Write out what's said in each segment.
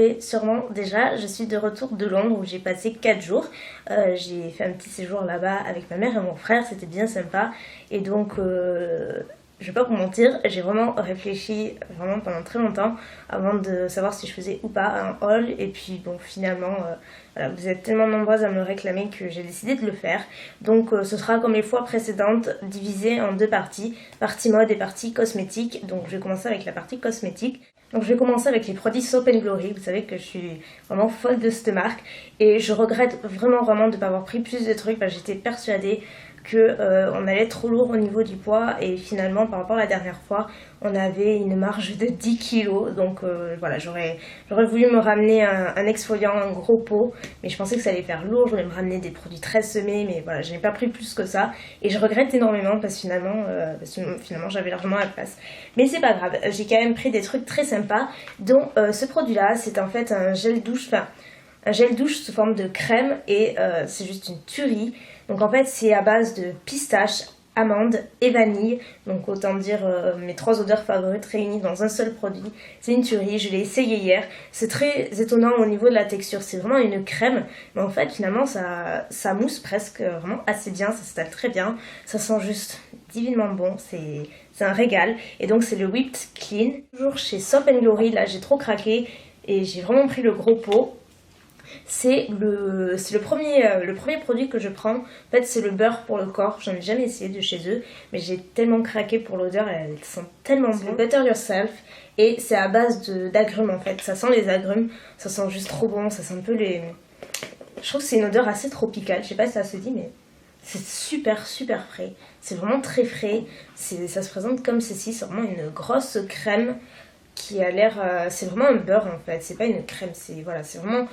Et sûrement déjà, je suis de retour de Londres où j'ai passé 4 jours. J'ai fait un petit séjour là-bas avec ma mère et mon frère, c'était bien sympa. Et donc, je vais pas vous mentir, j'ai vraiment réfléchi vraiment pendant très longtemps avant de savoir si je faisais ou pas un haul. Et puis bon, finalement, voilà, vous êtes tellement nombreuses à me le réclamer que j'ai décidé de le faire. Donc ce sera comme les fois précédentes, divisé en deux parties, partie mode et partie cosmétique. Donc je vais commencer avec la partie cosmétique. Donc je vais commencer avec les produits Soap & Glory, vous savez que je suis vraiment folle de cette marque et je regrette vraiment de ne pas avoir pris plus de trucs parce que j'étais persuadée qu'on allait être trop lourd au niveau du poids et finalement par rapport à la dernière fois on avait une marge de 10 kilos donc voilà, j'aurais voulu me ramener un exfoliant, un gros pot, mais je pensais que ça allait faire lourd. Je voulais me ramener des produits très semés, mais voilà, je n'ai pas pris plus que ça et je regrette énormément parce que finalement j'avais largement la place, mais c'est pas grave, j'ai quand même pris des trucs très sympas dont ce produit là, c'est en fait un gel douche, un gel douche sous forme de crème et c'est juste une tuerie. Donc en fait c'est à base de pistache, amande et vanille, donc autant dire mes 3 odeurs favorites réunies dans un seul produit. C'est une tuerie, je l'ai essayé hier, c'est très étonnant au niveau de la texture, c'est vraiment une crème, mais en fait finalement ça mousse presque vraiment assez bien, ça s'installe très bien, ça sent juste divinement bon, c'est un régal. Et donc c'est le Whipped Clean, toujours chez Soap & Glory, là j'ai trop craqué et j'ai vraiment pris le gros pot. C'est le premier produit que je prends. En fait, c'est le beurre pour le corps. J'en ai jamais essayé de chez eux, mais j'ai tellement craqué pour l'odeur. Elle sent tellement bon. Butter Yourself et c'est à base d'agrumes en fait. Ça sent les agrumes, ça sent juste trop bon. Ça sent un peu les. Je trouve que c'est une odeur assez tropicale. Je sais pas si ça se dit, mais c'est super frais. C'est vraiment très frais. Ça se présente comme ceci. C'est vraiment une grosse crème qui a l'air. C'est vraiment un beurre en fait. C'est pas une crème. C'est vraiment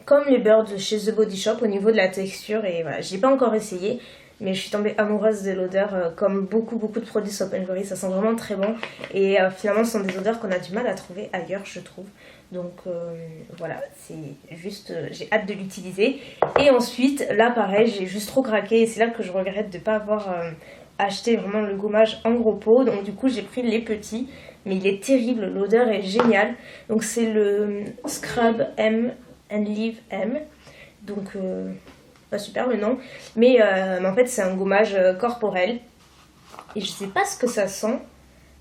comme les beurres de chez The Body Shop au niveau de la texture. Et voilà, j'ai pas encore essayé, mais je suis tombée amoureuse de l'odeur, comme beaucoup de produits Soap & Glory. Ça sent vraiment très bon et finalement ce sont des odeurs qu'on a du mal à trouver ailleurs, je trouve. Donc voilà, c'est juste, j'ai hâte de l'utiliser. Et ensuite là pareil, j'ai juste trop craqué et c'est là que je regrette de ne pas avoir acheté vraiment le gommage en gros pot. Donc du coup j'ai pris les petits, mais il est terrible, l'odeur est géniale. Donc c'est le Scrub M and Leave M, donc pas super le nom, mais en fait c'est un gommage corporel et je sais pas ce que ça sent,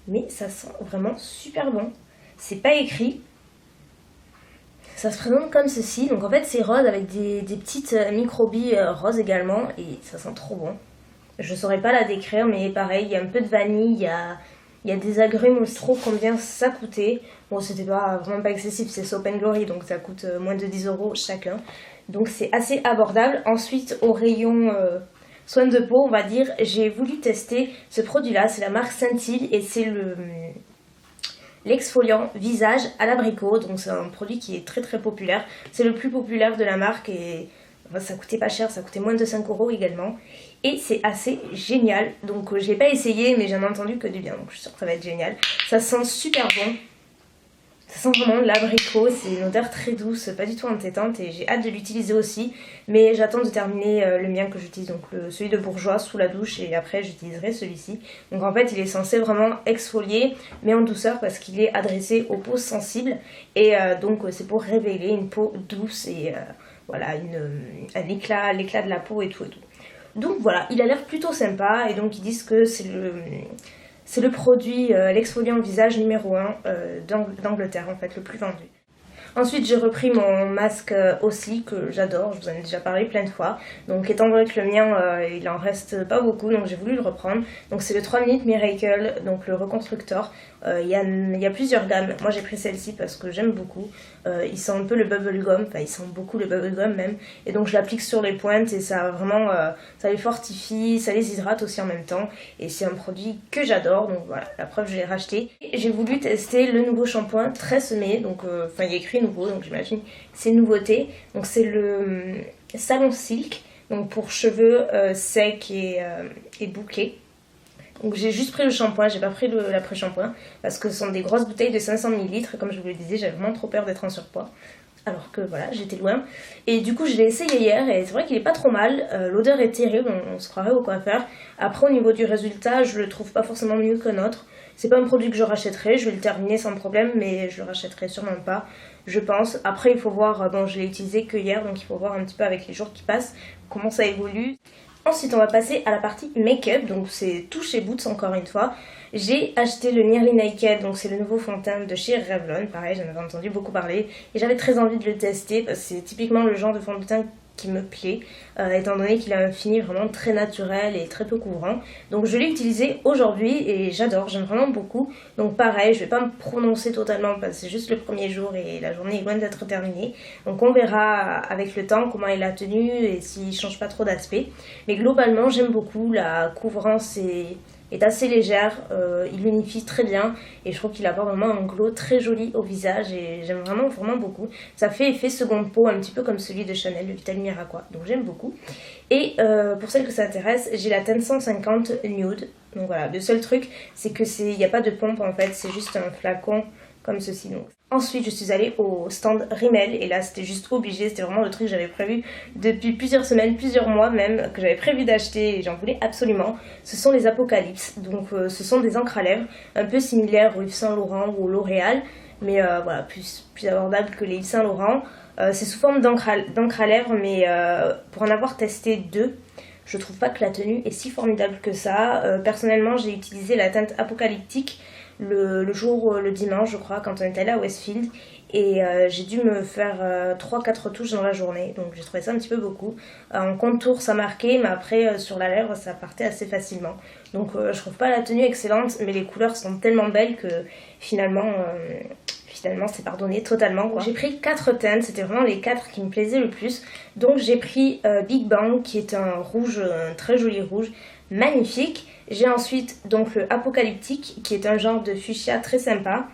mais ça sent vraiment super bon. C'est pas écrit, ça se présente comme ceci, donc en fait c'est rose avec des petites microbilles roses également et ça sent trop bon. Je saurais pas la décrire, mais pareil, il y a un peu de vanille, il y a des agrumes aussi. Trop combien ça coûtait. Bon, c'était vraiment pas excessif, c'est Soap & Glory, donc ça coûte moins de 10 € chacun. Donc c'est assez abordable. Ensuite, au rayon soins de peau, on va dire, j'ai voulu tester ce produit-là. C'est la marque Scentille et c'est l'exfoliant visage à l'abricot. Donc c'est un produit qui est très populaire. C'est le plus populaire de la marque et ça coûtait pas cher, ça coûtait moins de 5 € également. Et c'est assez génial. Donc je l'ai pas essayé, mais j'en ai entendu que du bien. Donc je suis sûre que ça va être génial. Ça sent super bon. Ça sent vraiment l'abricot. C'est une odeur très douce, pas du tout entêtante. Et j'ai hâte de l'utiliser aussi. Mais j'attends de terminer le mien que j'utilise. Donc celui de Bourjois sous la douche. Et après j'utiliserai celui-ci. Donc en fait il est censé vraiment exfolier, mais en douceur parce qu'il est adressé aux peaux sensibles. Et donc c'est pour révéler une peau douce et voilà, l'éclat de la peau et tout. Donc voilà, il a l'air plutôt sympa et donc ils disent que c'est le produit, l'exfoliant visage numéro 1 d'Angleterre en fait, le plus vendu. Ensuite j'ai repris mon masque aussi que j'adore, je vous en ai déjà parlé plein de fois. Donc étant donné que le mien il en reste pas beaucoup, donc j'ai voulu le reprendre. Donc c'est le 3 minutes Miracle, donc le reconstructeur. Il y a plusieurs gammes, moi j'ai pris celle-ci parce que j'aime beaucoup. Il sent un peu le bubblegum, enfin il sent beaucoup le bubblegum même. Et donc je l'applique sur les pointes et ça vraiment, ça les fortifie, ça les hydrate aussi en même temps. Et c'est un produit que j'adore, donc voilà, la preuve je l'ai racheté. Et j'ai voulu tester le nouveau shampoing très semé, donc enfin il y a écrit nouveau, donc j'imagine c'est une nouveauté. Donc c'est le Salon Silk, donc pour cheveux secs et bouclés. Donc j'ai juste pris le shampoing, j'ai pas pris l'après-shampoing parce que ce sont des grosses bouteilles de 500 ml. Comme je vous le disais, j'avais vraiment trop peur d'être en surpoids. Alors que voilà, j'étais loin. Et du coup, je l'ai essayé hier et c'est vrai qu'il est pas trop mal. L'odeur est terrible, on se croirait au coiffeur. Après, au niveau du résultat, je le trouve pas forcément mieux qu'un autre. C'est pas un produit que je rachèterai, je vais le terminer sans problème, mais je le rachèterai sûrement pas, je pense. Après il faut voir, bon je l'ai utilisé que hier, donc il faut voir un petit peu avec les jours qui passent comment ça évolue. Ensuite on va passer à la partie make-up, donc c'est tout chez Boots encore une fois. J'ai acheté le Nearly Naked, donc c'est le nouveau fond de teint de chez Revlon, pareil j'en avais entendu beaucoup parler et j'avais très envie de le tester parce que c'est typiquement le genre de fond de teint qui me plaît, étant donné qu'il a un fini vraiment très naturel et très peu couvrant. Donc je l'ai utilisé aujourd'hui et j'adore, j'aime vraiment beaucoup. Donc pareil, je vais pas me prononcer totalement parce que c'est juste le premier jour et la journée est loin d'être terminée. Donc on verra avec le temps comment il a tenu et s'il change pas trop d'aspect. Mais globalement j'aime beaucoup, la couvrance est assez légère, il unifie très bien et je trouve qu'il apporte vraiment un glow très joli au visage et j'aime vraiment beaucoup. Ça fait effet seconde peau un petit peu comme celui de Chanel, le Vitamin Miracle, donc j'aime beaucoup. Et pour celles que ça intéresse, j'ai la teinte 150 Nude. Donc voilà, le seul truc c'est que il n'y a pas de pompe en fait, c'est juste un flacon comme ceci. Donc. Ensuite je suis allée au stand Rimmel et là c'était juste obligé, c'était vraiment le truc que j'avais prévu depuis plusieurs semaines, plusieurs mois même, que j'avais prévu d'acheter et j'en voulais absolument. Ce sont les Apocalypse, donc ce sont des encres à lèvres un peu similaires au Yves Saint Laurent ou au L'Oréal, mais voilà, plus abordable que les Yves Saint Laurent. C'est sous forme d'encre à lèvres, mais pour en avoir testé deux, je trouve pas que la tenue est si formidable que ça. Personnellement j'ai utilisé la teinte apocalyptique le dimanche je crois, quand on était allé à Westfield et j'ai dû me faire 3-4 touches dans la journée, donc j'ai trouvé ça un petit peu beaucoup. En contour ça marquait, mais après sur la lèvre ça partait assez facilement, donc je trouve pas la tenue excellente, mais les couleurs sont tellement belles que finalement c'est pardonné totalement quoi. J'ai pris 4 teintes, c'était vraiment les 4 qui me plaisaient le plus. Donc j'ai pris Big Bang qui est un rouge, un très joli rouge, magnifique. J'ai ensuite donc le Apocalyptique qui est un genre de fuchsia très sympa.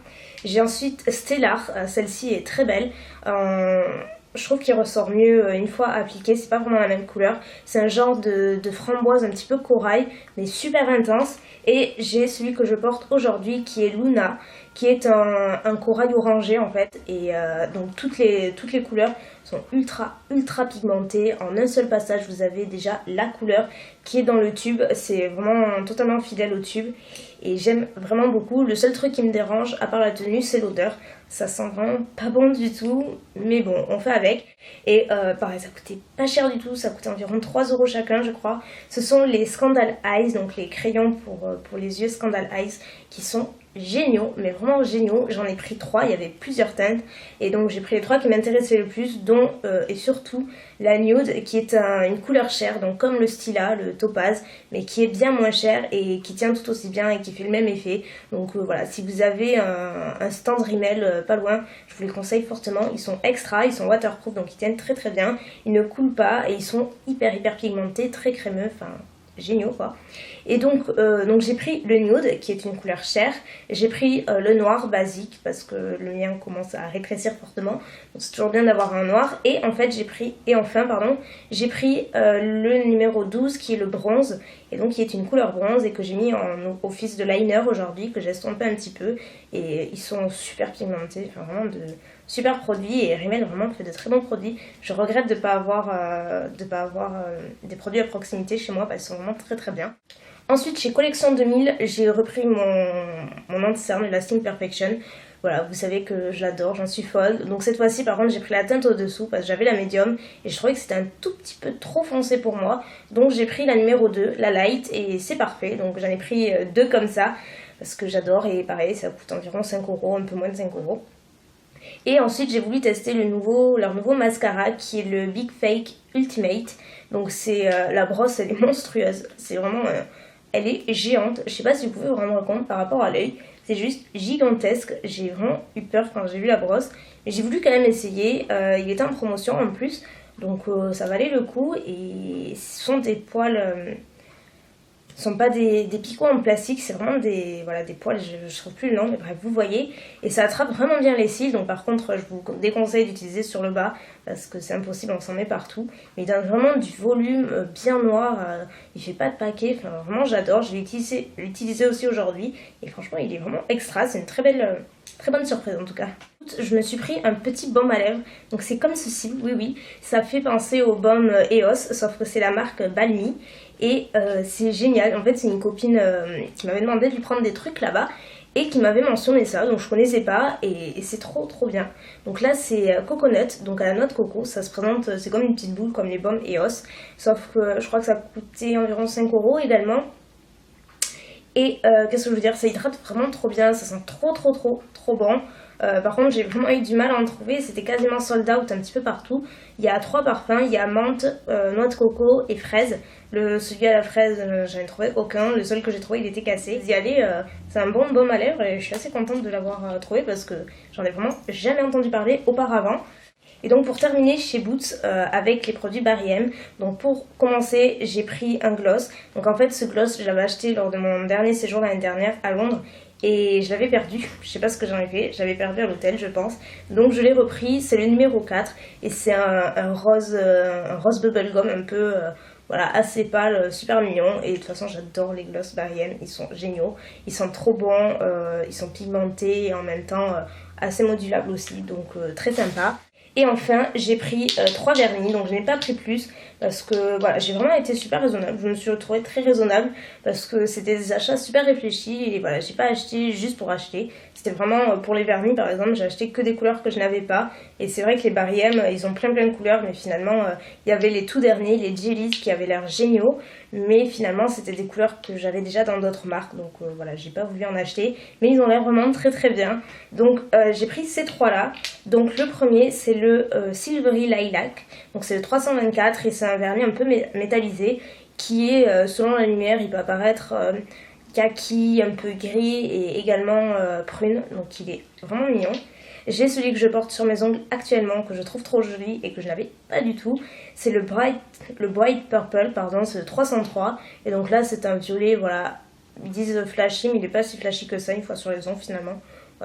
J'ai ensuite Stellar, celle-ci est très belle. Je trouve qu'il ressort mieux une fois appliqué, c'est pas vraiment la même couleur. C'est un genre de framboise un petit peu corail, mais super intense. Et j'ai celui que je porte aujourd'hui qui est Luna, qui est un corail orangé en fait. Et donc toutes les couleurs sont ultra pigmentées. En un seul passage vous avez déjà la couleur qui est dans le tube. C'est vraiment totalement fidèle au tube. Et j'aime vraiment beaucoup. Le seul truc qui me dérange, à part la tenue, c'est l'odeur. Ça sent vraiment pas bon du tout. Mais bon, on fait avec. Et pareil, ça coûtait pas cher du tout. Ça coûtait environ 3 € chacun, je crois. Ce sont les Scandal Eyes, donc les crayons pour les yeux Scandal Eyes, qui sont géniaux, mais vraiment géniaux. J'en ai pris 3, il y avait plusieurs teintes. Et donc j'ai pris les 3 qui m'intéressaient le plus, dont et surtout la Nude, qui est une couleur chère, donc comme le Stila, le Topaz, mais qui est bien moins cher et qui tient tout aussi bien et qui fait le même effet. Donc voilà, si vous avez un stand Rimmel pas loin, je vous les conseille fortement. Ils sont extra, ils sont waterproof, donc ils tiennent très bien. Ils ne coulent pas et ils sont hyper pigmentés, très crémeux, enfin géniaux quoi. Et donc j'ai pris le Nude qui est une couleur chère, j'ai pris le noir basique parce que le mien commence à rétrécir fortement, donc c'est toujours bien d'avoir un noir. Et en fait j'ai pris le numéro 12 qui est le bronze, et donc qui est une couleur bronze et que j'ai mis en office de liner aujourd'hui, que j'ai estompé un petit peu, et ils sont super pigmentés, enfin vraiment de super produits, et Rimmel vraiment fait de très bons produits. Je regrette de ne pas avoir des produits à proximité chez moi parce qu'ils sont vraiment très bien. Ensuite chez Collection 2000 j'ai repris mon anti-cerne, Lasting Perfection. Voilà, vous savez que j'adore, j'en suis folle. Donc cette fois-ci par contre j'ai pris la teinte au dessous parce que j'avais la médium et je trouvais que c'était un tout petit peu trop foncé pour moi. Donc j'ai pris la numéro 2, la light, et c'est parfait. Donc j'en ai pris 2 comme ça parce que j'adore, et pareil ça coûte environ 5 €, un peu moins de 5 €. Et ensuite j'ai voulu tester leur nouveau mascara qui est le Big Fake Ultimate. Donc c'est la brosse, elle est monstrueuse, c'est vraiment elle est géante. Je sais pas si vous pouvez vous rendre compte par rapport à l'œil, c'est juste gigantesque. J'ai vraiment eu peur quand j'ai vu la brosse, mais j'ai voulu quand même essayer. Il était en promotion en plus, donc ça valait le coup. Et ce sont des poils, ce sont pas des picots en plastique, c'est vraiment des poils, je trouve plus le nom, mais bref, vous voyez. Et ça attrape vraiment bien les cils, donc par contre je vous déconseille d'utiliser sur le bas parce que c'est impossible, on s'en met partout. Mais il donne vraiment du volume bien noir, il fait pas de paquet, enfin vraiment j'adore. Je l'ai utilisé aussi aujourd'hui et franchement il est vraiment extra, c'est une très bonne surprise en tout cas. Je me suis pris un petit baume à lèvres, donc c'est comme ceci, oui, ça fait penser au baume EOS, sauf que c'est la marque Balmy. Et c'est génial, en fait c'est une copine qui m'avait demandé de lui prendre des trucs là-bas, et qui m'avait mentionné ça, donc je connaissais pas et c'est trop bien. Donc là c'est coconut, donc à la noix de coco, ça se présente, c'est comme une petite boule comme les Baume EOS, sauf que je crois que ça coûtait environ 5 € également. Et qu'est-ce que je veux dire, ça hydrate vraiment trop bien, ça sent trop bon. Par contre j'ai vraiment eu du mal à en trouver, c'était quasiment sold out un petit peu partout. Il y a 3 parfums, il y a menthe, noix de coco et fraise. Celui à la fraise, j'en ai trouvé aucun, le seul que j'ai trouvé il était cassé. Vous y allez, c'est un bon baume à lèvres et je suis assez contente de l'avoir trouvé parce que j'en ai vraiment jamais entendu parler auparavant. Et donc pour terminer chez Boots avec les produits Barry M, donc pour commencer j'ai pris un gloss. Donc en fait ce gloss je l'avais acheté lors de mon dernier séjour l'année dernière à Londres et je l'avais perdu, je sais pas ce que j'en ai fait, je l'avais perdu à l'hôtel je pense. Donc je l'ai repris, c'est le numéro 4 et c'est un rose bubblegum un peu voilà, assez pâle, super mignon. Et de toute façon j'adore les gloss Barry M, ils sont géniaux, ils sont trop bons, ils sont pigmentés et en même temps assez modulables aussi, donc très sympa. Et enfin j'ai pris 3 vernis, donc je n'ai pas pris plus parce que voilà, j'ai vraiment été super raisonnable, je me suis retrouvée très raisonnable parce que c'était des achats super réfléchis et voilà, j'ai pas acheté juste pour acheter. C'était vraiment pour les vernis par exemple, j'ai acheté que des couleurs que je n'avais pas et c'est vrai que les Barry M ils ont plein de couleurs mais finalement il y avait les tout derniers, les Jellies qui avaient l'air géniaux mais finalement c'était des couleurs que j'avais déjà dans d'autres marques donc voilà, j'ai pas voulu en acheter mais ils ont l'air vraiment très bien. Donc j'ai pris ces 3 là. Donc le premier c'est le Silvery Lilac, donc c'est le 324 et c'est un vernis un peu métallisé qui est selon la lumière il peut apparaître kaki, un peu gris et également prune, donc il est vraiment mignon. J'ai celui que je porte sur mes ongles actuellement que je trouve trop joli et que je n'avais pas du tout, c'est le Bright Purple, pardon, c'est le 303 et donc là c'est un violet, voilà, ils disent flashy mais il n'est pas si flashy que ça une fois sur les ongles finalement.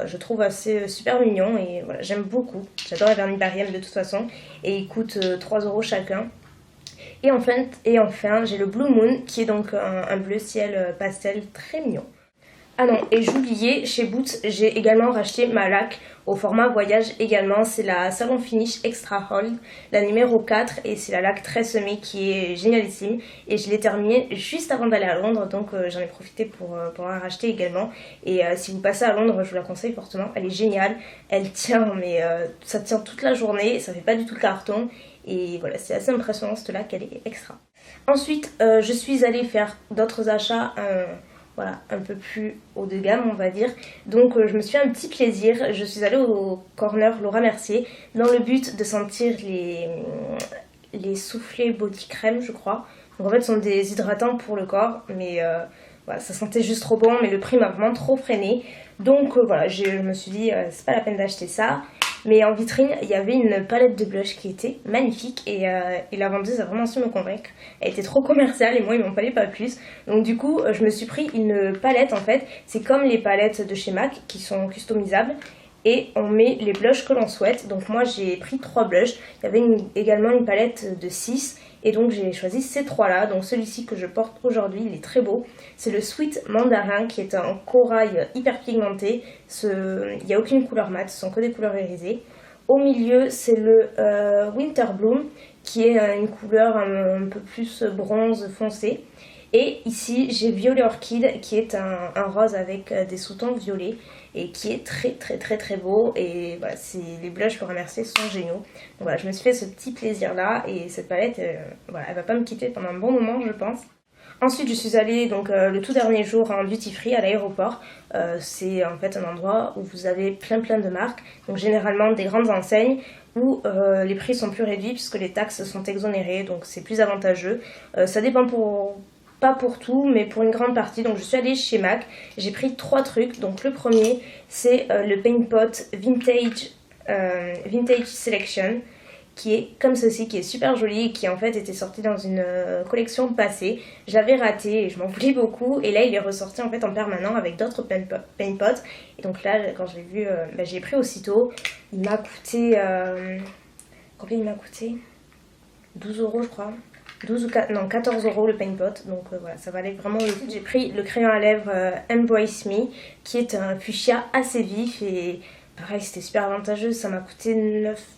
Je trouve assez super mignon et voilà, j'aime beaucoup. J'adore les vernis Barry M de toute façon et ils coûtent 3 € chacun. Et enfin j'ai le Blue Moon qui est donc un bleu ciel pastel très mignon. Ah non, et j'oubliais, chez Boots, j'ai également racheté ma laque au format voyage également. C'est la Salon Finish Extra Hold, la numéro 4, et c'est la laque très semée qui est génialissime. Et je l'ai terminée juste avant d'aller à Londres, donc j'en ai profité pour la racheter également. Et si vous passez à Londres, je vous la conseille fortement, elle est géniale. Elle tient, mais ça tient toute la journée, ça fait pas du tout le carton. Et voilà, c'est assez impressionnant cette laque, elle est extra. Ensuite, je suis allée faire d'autres achats. Voilà, un peu plus haut de gamme on va dire. Donc je me suis fait un petit plaisir, je suis allée au corner Laura Mercier dans le but de sentir les soufflets body crème je crois. Donc en fait ce sont des hydratants pour le corps mais voilà, ça sentait juste trop bon mais le prix m'a vraiment trop freiné. Donc voilà, je me suis dit c'est pas la peine d'acheter ça. Mais en vitrine, il y avait une palette de blush qui était magnifique et la vendeuse a vraiment su me convaincre. Elle était trop commerciale et moi il m'en fallait pas plus. Donc du coup, je me suis pris une palette en fait. C'est comme les palettes de chez MAC qui sont customisables et on met les blushs que l'on souhaite. Donc moi j'ai pris 3 blushs. Il y avait également une palette de 6 et donc j'ai choisi ces 3 là. Donc celui-ci que je porte aujourd'hui, il est très beau. C'est le Sweet Mandarin qui est un corail hyper pigmenté. Il n'y a aucune couleur mate, ce sont que des couleurs irisées. Au milieu c'est le Winter Bloom qui est une couleur un peu plus bronze foncé. Et ici j'ai Violet Orchid qui est un rose avec des sous-tons violets et qui est très beau. Et voilà, les blushs Laura Mercier sont géniaux. Donc voilà, je me suis fait ce petit plaisir là et cette palette, voilà, elle va pas me quitter pendant un bon moment je pense. Ensuite je suis allée donc le tout dernier jour en duty free à l'aéroport. C'est en fait un endroit où vous avez plein de marques, donc généralement des grandes enseignes où les prix sont plus réduits puisque les taxes sont exonérées, donc c'est plus avantageux. Ça dépend pas pour tout mais pour une grande partie. Donc je suis allée chez MAC, j'ai pris 3 trucs. Donc le premier c'est le Paint Pot Vintage Selection qui est comme ceci, qui est super joli et qui en fait était sorti dans une collection passée. Je l'avais raté et je m'en voulais beaucoup et là il est ressorti en fait en permanent avec d'autres paint pots. Et donc là quand je l'ai vu, j'ai pris aussitôt. Il m'a coûté combien il m'a coûté 12 € je crois. 14 € le paint pot, donc voilà, ça valait vraiment le coup. J'ai pris le crayon à lèvres Embrace Me qui est un fuchsia assez vif et pareil, c'était super avantageux, ça m'a coûté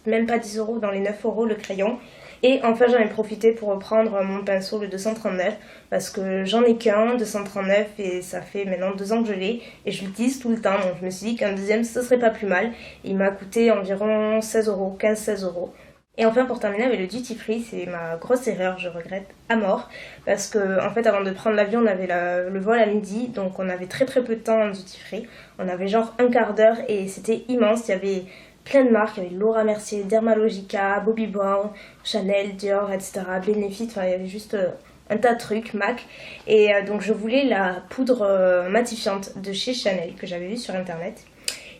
même pas 10 euros, dans les 9 euros le crayon. Et enfin j'en ai profité pour reprendre mon pinceau, le 239, parce que j'en ai qu'un 239 et ça fait maintenant 2 ans que je l'ai et je l'utilise tout le temps. Donc je me suis dit qu'un deuxième ce serait pas plus mal. Il m'a coûté environ 16 euros, 15-16 euros. Et enfin pour terminer avec le duty free, c'est ma grosse erreur, je regrette à mort. Parce que en fait avant de prendre l'avion on avait le vol à midi, donc on avait très peu de temps en duty free. On avait genre un quart d'heure et c'était immense, il y avait plein de marques, il y avait Laura Mercier, Dermalogica, Bobbi Brown, Chanel, Dior, etc. Benefit, enfin il y avait juste un tas de trucs, MAC. Et donc je voulais la poudre matifiante de chez Chanel que j'avais vue sur internet.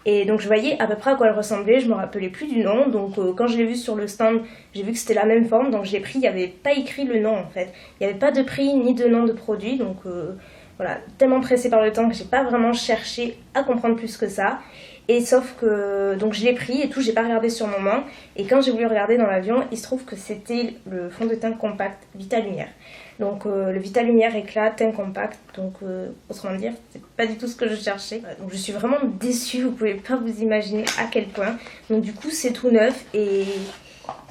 Et donc je voyais à peu près à quoi elle ressemblait, je me rappelais plus du nom, donc quand je l'ai vue sur le stand, j'ai vu que c'était la même forme, donc je l'ai pris, il n'y avait pas écrit le nom en fait. Il n'y avait pas de prix ni de nom de produit, donc voilà, tellement pressée par le temps que j'ai pas vraiment cherché à comprendre plus que ça. Et sauf que donc je l'ai pris et tout, j'ai pas regardé sur le moment. Et quand j'ai voulu regarder dans l'avion, il se trouve que c'était le fond de teint compact Vita Lumière. Donc le Vita Lumière éclat teint compact. Donc autrement dire, c'est pas du tout ce que je cherchais. Donc je suis vraiment déçue, vous pouvez pas vous imaginer à quel point. Donc du coup c'est tout neuf et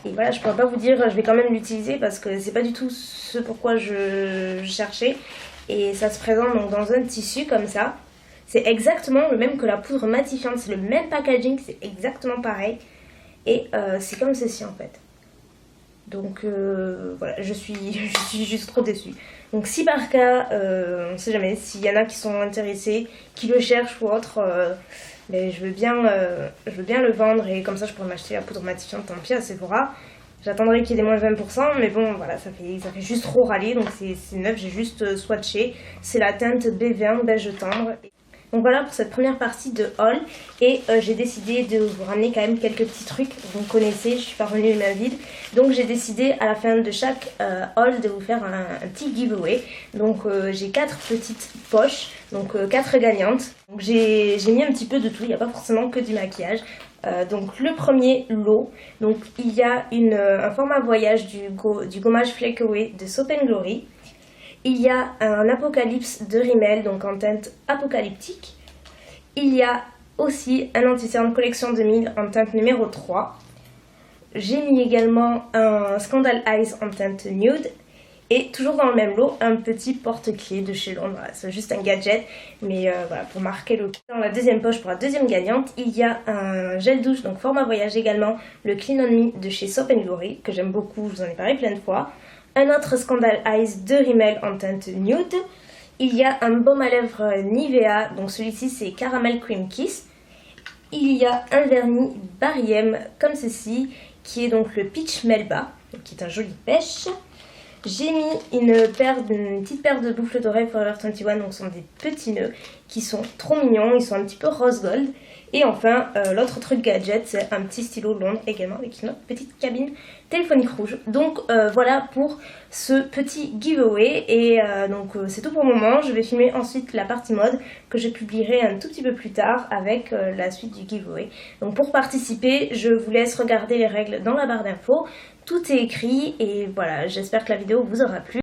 voilà, je pourrais pas vous dire, je vais quand même l'utiliser parce que c'est pas du tout ce pourquoi je cherchais. Et ça se présente donc dans un tissu comme ça. C'est exactement le même que la poudre matifiante, c'est le même packaging, c'est exactement pareil. Et c'est comme ceci en fait. Donc voilà, je suis juste trop déçue. Donc si par cas, on sait jamais, s'il y en a qui sont intéressés, qui le cherchent ou autre, ben, je veux bien le vendre et comme ça je pourrais m'acheter la poudre matifiante, tant pis à Sephora. J'attendrai qu'il y ait des moins de 20%, mais bon voilà, ça fait juste trop râler, donc c'est neuf, j'ai juste swatché. C'est la teinte B20 beige tendre. Donc voilà pour cette première partie de haul et j'ai décidé de vous ramener quand même quelques petits trucs, vous me connaissez, je suis pas revenue les mains vides. Donc j'ai décidé à la fin de chaque haul de vous faire un petit giveaway. Donc j'ai 4 petites poches, donc 4 gagnantes. Donc j'ai mis un petit peu de tout, il n'y a pas forcément que du maquillage. Donc le premier lot, donc il y a un format voyage du gommage Flake Away de Soap & Glory. Il y a un Apocalypse de Rimmel, donc en teinte apocalyptique. Il y a aussi un anti-cerne collection 2000 en teinte numéro 3. J'ai mis également un Scandal Eyes en teinte nude. Et toujours dans le même lot, un petit porte-clés de chez Londres. Voilà, c'est juste un gadget, mais voilà, pour marquer le coup. Dans la deuxième poche, pour la deuxième gagnante, il y a un gel douche, donc format voyage également, le Clean On Me de chez Soap & Glory, que j'aime beaucoup, je vous en ai parlé plein de fois. Un autre Scandal Eyes de Rimmel en teinte nude. Il y a un baume à lèvres Nivea, donc celui-ci c'est Caramel Cream Kiss. Il y a un vernis Bariem comme ceci, qui est donc le Peach Melba, qui est un joli pêche. J'ai mis une petite paire de boucles d'oreilles Forever 21, donc ce sont des petits nœuds qui sont trop mignons, ils sont un petit peu rose gold. Et enfin, l'autre truc gadget, c'est un petit stylo Londres également avec une petite cabine téléphonique rouge. Donc voilà pour ce petit giveaway. Et donc c'est tout pour le moment. Je vais filmer ensuite la partie mode que je publierai un tout petit peu plus tard avec la suite du giveaway. Donc pour participer, je vous laisse regarder les règles dans la barre d'infos. Tout est écrit et voilà, j'espère que la vidéo vous aura plu.